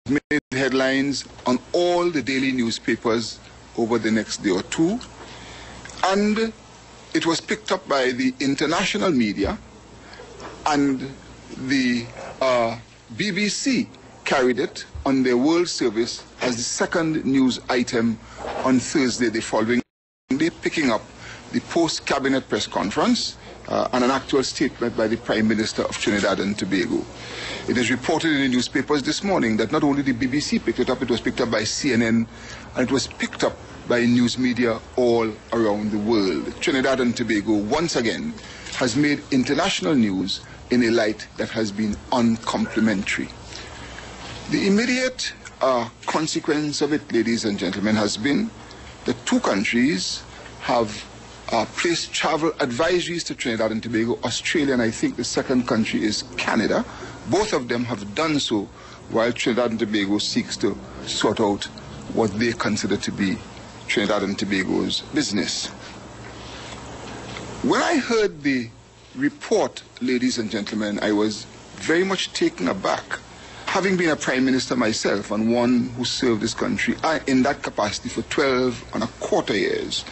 made headlines on all the daily newspapers over the next day or two, and it was picked up by the international media, and the BBC carried it on their world service as the second news item on Thursday the following day, picking up the post-cabinet press conference and an actual statement by the Prime Minister of Trinidad and Tobago. It is reported in the newspapers this morning that not only the BBC picked it was picked up by CNN, and it was picked up by news media all around the world. Trinidad and Tobago once again has made international news in a light that has been uncomplimentary. The immediate consequence of it, ladies and gentlemen, has been that two countries have placed travel advisories to Trinidad and Tobago, Australia, and I think the second country is Canada. Both of them have done so while Trinidad and Tobago seeks to sort out what they consider to be Trinidad and Tobago's business. When I heard the report, ladies and gentlemen, I was very much taken aback. Having been a Prime Minister myself and one who served this country in that capacity for 12.25 years,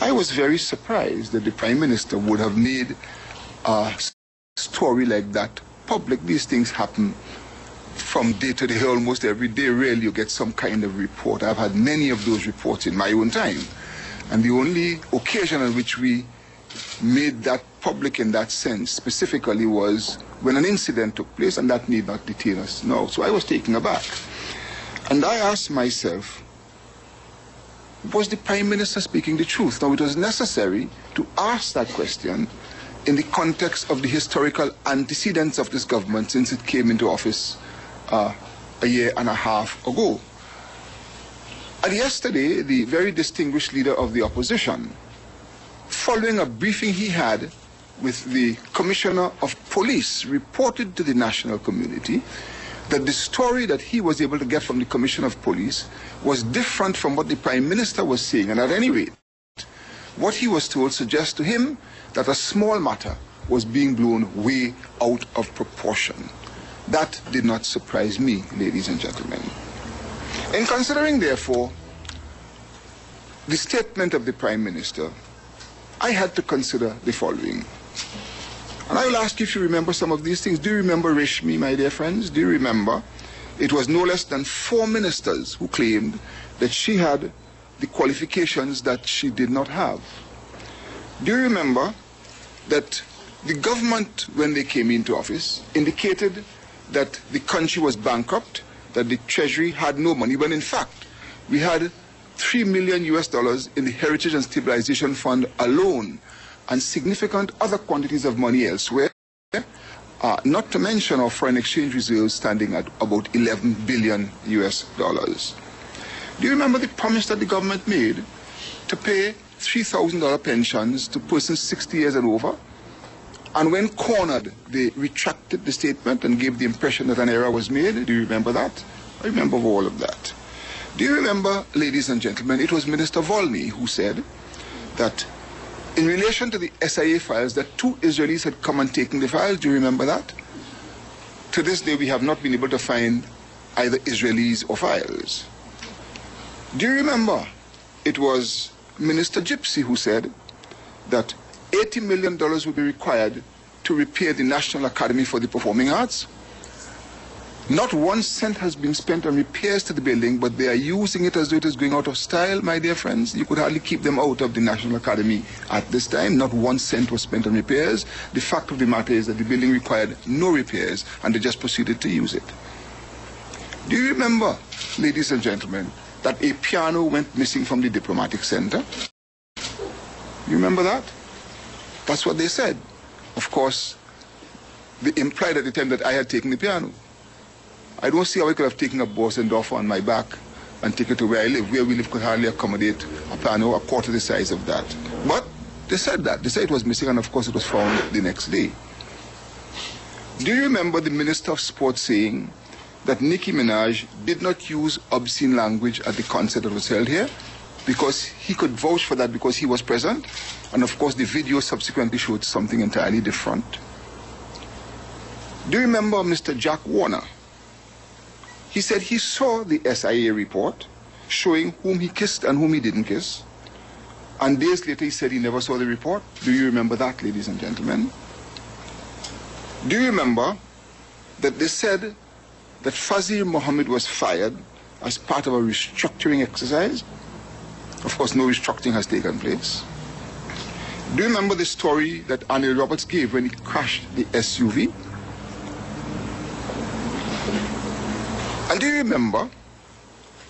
I was very surprised that the Prime Minister would have made a story like that public. These things happen from day to day, almost every day. Rarely you get some kind of report. I've had many of those reports in my own time. And the only occasion on which we made that public in that sense specifically was when an incident took place, and that need not detain us now. So I was taken aback. And I asked myself, was the Prime Minister speaking the truth? Now, it was necessary to ask that question in the context of the historical antecedents of this government since it came into office a year and a half ago. And yesterday, the very distinguished leader of the opposition, following a briefing he had with the Commissioner of Police, reported to the national community that the story that he was able to get from the Commissioner of Police was different from what the Prime Minister was saying. And at any rate, what he was told suggests to him that a small matter was being blown way out of proportion. That did not surprise me, ladies and gentlemen. In considering, therefore, the statement of the Prime Minister, I had to consider the following. And I will ask you if you remember some of these things. Do you remember Rishmi, my dear friends? Do you remember? It was no less than 4 ministers who claimed that she had the qualifications that she did not have. Do you remember that the government, when they came into office, indicated that the country was bankrupt, that the Treasury had no money, when in fact we had $3 million in the Heritage and Stabilization Fund alone, and significant other quantities of money elsewhere, not to mention our foreign exchange reserves standing at about $11 billion. Do you remember the promise that the government made to pay $3,000 pensions to persons 60 years and over? And when cornered, they retracted the statement and gave the impression that an error was made. Do you remember that? I remember all of that. Do you remember, ladies and gentlemen, it was Minister Volney who said that in relation to the SIA files, that 2 Israelis had come and taken the files. Do you remember that? To this day, we have not been able to find either Israelis or files. Do you remember it was Minister Gypsy who said that $80 million would be required to repair the National Academy for the Performing Arts? Not 1 cent has been spent on repairs to the building, but they are using it as though it is going out of style, my dear friends. You could hardly keep them out of the National Academy at this time. Not 1 cent was spent on repairs. The fact of the matter is that the building required no repairs, and they just proceeded to use it. Do you remember, ladies and gentlemen, that a piano went missing from the Diplomatic Center? You remember that? That's what they said. Of course, they implied at the time that I had taken the piano. I don't see how I could have taken a Borsendorfer on my back and taken it to where I live. Where we live could hardly accommodate a piano a quarter the size of that. But they said that. They said it was missing, and of course it was found the next day. Do you remember the Minister of Sport saying that Nicki Minaj did not use obscene language at the concert that was held here? Because he could vouch for that because he was present. And of course the video subsequently showed something entirely different. Do you remember Mr. Jack Warner, He said he saw the SIA report showing whom he kissed and whom he didn't kiss. And days later he said he never saw the report. Do you remember that, ladies and gentlemen? Do you remember that they said that Fazil Mohammed was fired as part of a restructuring exercise? Of course, no restructuring has taken place. Do you remember the story that Anil Roberts gave when he crashed the SUV? And do you remember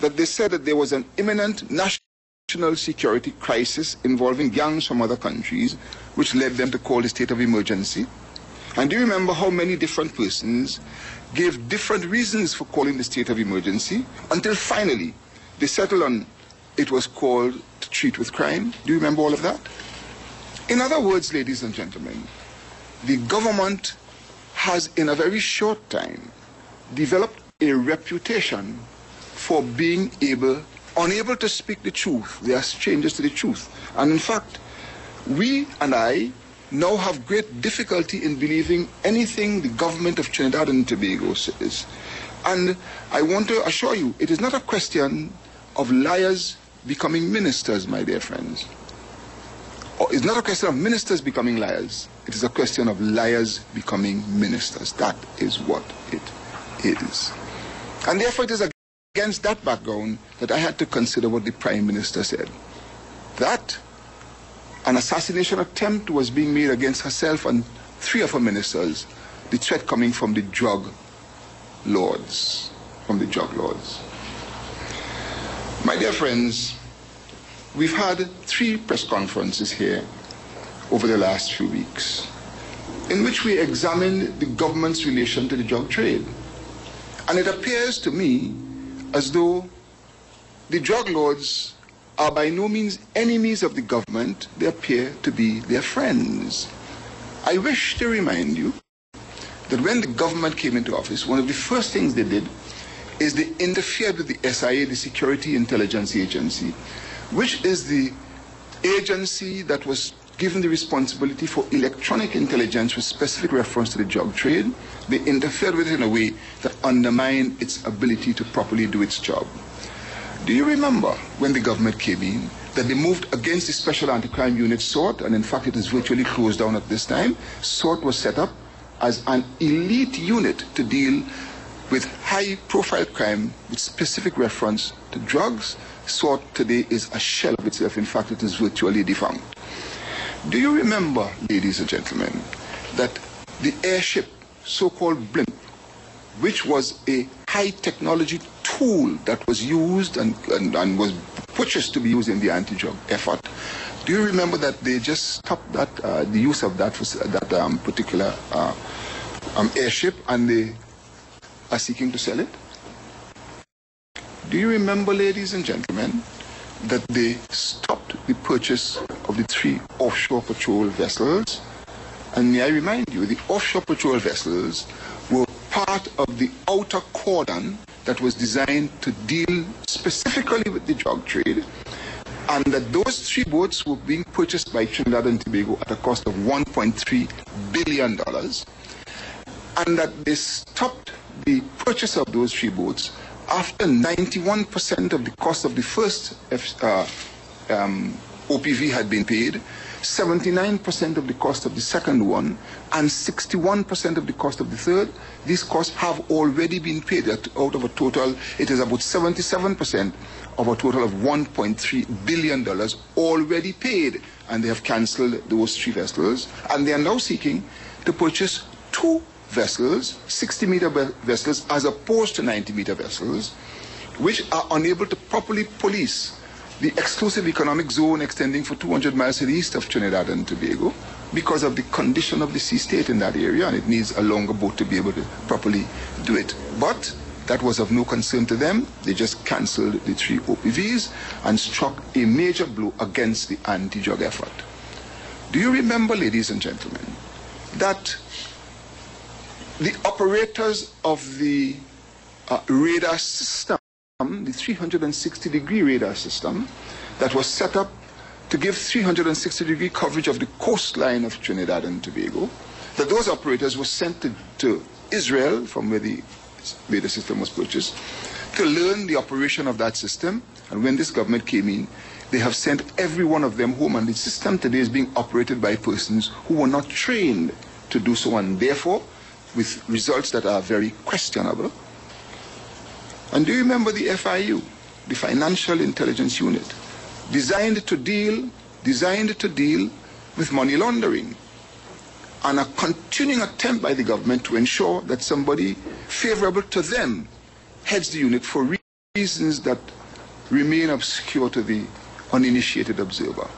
that they said that there was an imminent national security crisis involving gangs from other countries, which led them to call the state of emergency? And do you remember how many different persons gave different reasons for calling the state of emergency until finally they settled on it was called to treat with crime? Do you remember all of that? In other words, ladies and gentlemen, the government has in a very short time developed a reputation for being unable to speak the truth. They are strangers to the truth. And in fact, we and I now have great difficulty in believing anything the government of Trinidad and Tobago says. And I want to assure you, it is not a question of liars becoming ministers, my dear friends. It's not a question of ministers becoming liars. It is a question of liars becoming ministers. That is what it is. And therefore it is against that background that I had to consider what the Prime Minister said. That an assassination attempt was being made against herself and 3 of her ministers, the threat coming from the drug lords. My dear friends, we've had 3 press conferences here over the last few weeks in which we examined the government's relation to the drug trade. And it appears to me as though the drug lords are by no means enemies of the government. They appear to be their friends. I wish to remind you that when the government came into office, one of the first things they did is they interfered with the SIA, the Security Intelligence Agency, which is the agency that was given the responsibility for electronic intelligence with specific reference to the drug trade. They interfered with it in a way that undermined its ability to properly do its job. Do you remember when the government came in that they moved against the Special Anti-Crime Unit, SORT, and in fact it is virtually closed down at this time? SORT was set up as an elite unit to deal with high-profile crime with specific reference to drugs. SORT today is a shell of itself. In fact, it is virtually defunct. Do you remember, ladies and gentlemen, that the airship, so-called blimp, which was a high-technology tool that was used and was purchased to be used in the anti-drug effort, do you remember that they just stopped that, the use of that particular airship, and they are seeking to sell it? Do you remember, ladies and gentlemen, that they stopped the purchase of the 3 offshore patrol vessels? And may I remind you, the offshore patrol vessels were part of the outer cordon that was designed to deal specifically with the drug trade, and that those 3 boats were being purchased by Trinidad and Tobago at a cost of $1.3 billion, and that they stopped the purchase of those 3 boats after 91% of the cost of the first OPV had been paid, 79% of the cost of the second one, and 61% of the cost of the third. These costs have already been paid. Out of a total, it is about 77% of a total of $1.3 billion already paid, and they have cancelled those 3 vessels, and they are now seeking to purchase 2 vessels, 60-meter vessels, as opposed to 90-meter vessels, which are unable to properly police the exclusive economic zone extending for 200 miles to the east of Trinidad and Tobago because of the condition of the sea state in that area, and it needs a longer boat to be able to properly do it. But that was of no concern to them. They just cancelled the 3 OPVs and struck a major blow against the anti-drug effort. Do you remember, ladies and gentlemen, that the operators of the radar system, the 360-degree radar system that was set up to give 360-degree coverage of the coastline of Trinidad and Tobago, that those operators were sent to Israel, from where the where the system was purchased, to learn the operation of that system. And when this government came in, they have sent every one of them home, and the system today is being operated by persons who were not trained to do so, and therefore with results that are very questionable. And do you remember the FIU, the Financial Intelligence Unit, designed to deal with money laundering, and a continuing attempt by the government to ensure that somebody favorable to them heads the unit for reasons that remain obscure to the uninitiated observer.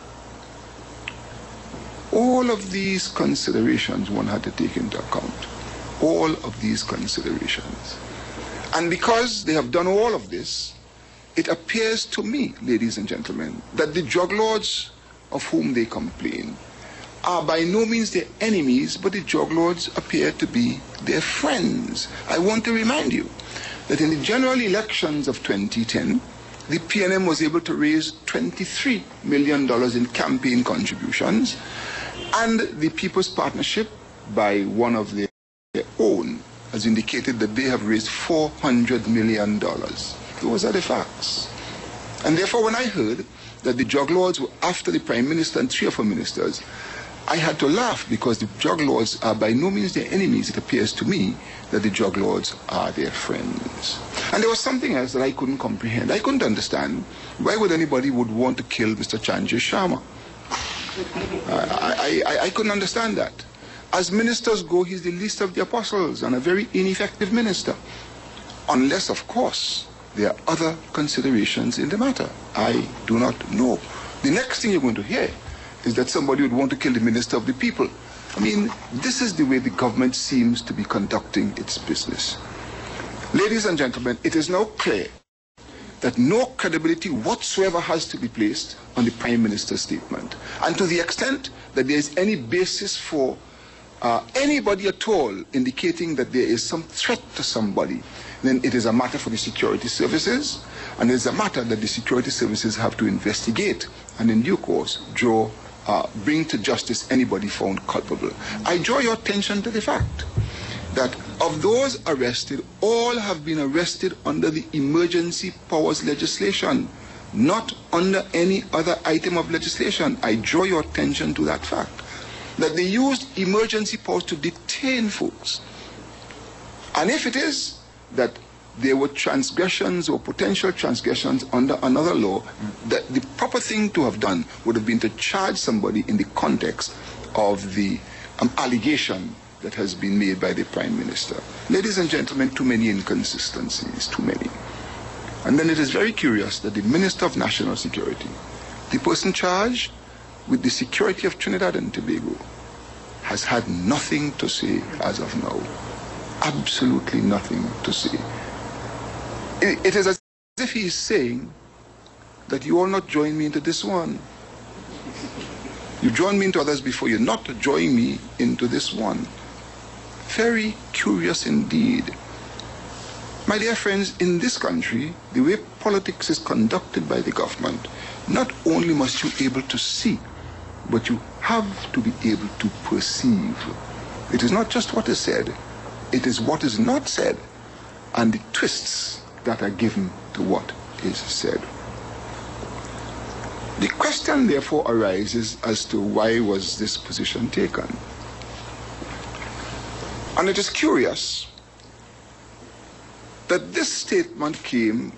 All of these considerations one had to take into account. All of these considerations. And because they have done all of this, it appears to me, ladies and gentlemen, that the drug lords of whom they complain are by no means their enemies, but the drug lords appear to be their friends. I want to remind you that in the general elections of 2010, the PNM was able to raise $23 million in campaign contributions, and the People's Partnership, by one of their own, has indicated that they have raised $400 million. Those are the facts. And therefore, when I heard that the drug lords were after the Prime Minister and 3 or 4 ministers, I had to laugh, because the drug lords are by no means their enemies. It appears to me that the drug lords are their friends. And there was something else that I couldn't comprehend. I couldn't understand why would anybody would want to kill Mr. Chanjay Sharma. I couldn't understand that. As ministers go, he's the least of the apostles and a very ineffective minister. Unless, of course, there are other considerations in the matter. I do not know. The next thing you're going to hear is that somebody would want to kill the minister of the people. I mean, this is the way the government seems to be conducting its business. Ladies and gentlemen, it is now clear that no credibility whatsoever has to be placed on the Prime Minister's statement. And to the extent that there is any basis for anybody at all indicating that there is some threat to somebody, then it is a matter for the security services, and it is a matter that the security services have to investigate and in due course bring to justice anybody found culpable. I draw your attention to the fact that of those arrested, all have been arrested under the emergency powers legislation, not under any other item of legislation. I draw your attention to that fact, that they used emergency powers to detain folks. And if it is that there were transgressions or potential transgressions under another law, that the proper thing to have done would have been to charge somebody in the context of the allegation that has been made by the Prime Minister. Ladies and gentlemen, too many inconsistencies, too many. And then it is very curious that the Minister of National Security, the person charged with the security of Trinidad and Tobago, has had nothing to say as of now. Absolutely nothing to say. It is as if he is saying that you all not join me into this one. You joined me into others before, you're not joining me into this one. Very curious indeed. My dear friends, in this country, the way politics is conducted by the government, not only must you be able to see, but you have to be able to perceive. It is not just what is said, it is what is not said, and the twists that are given to what is said. The question therefore arises as to why was this position taken. And it is curious that this statement came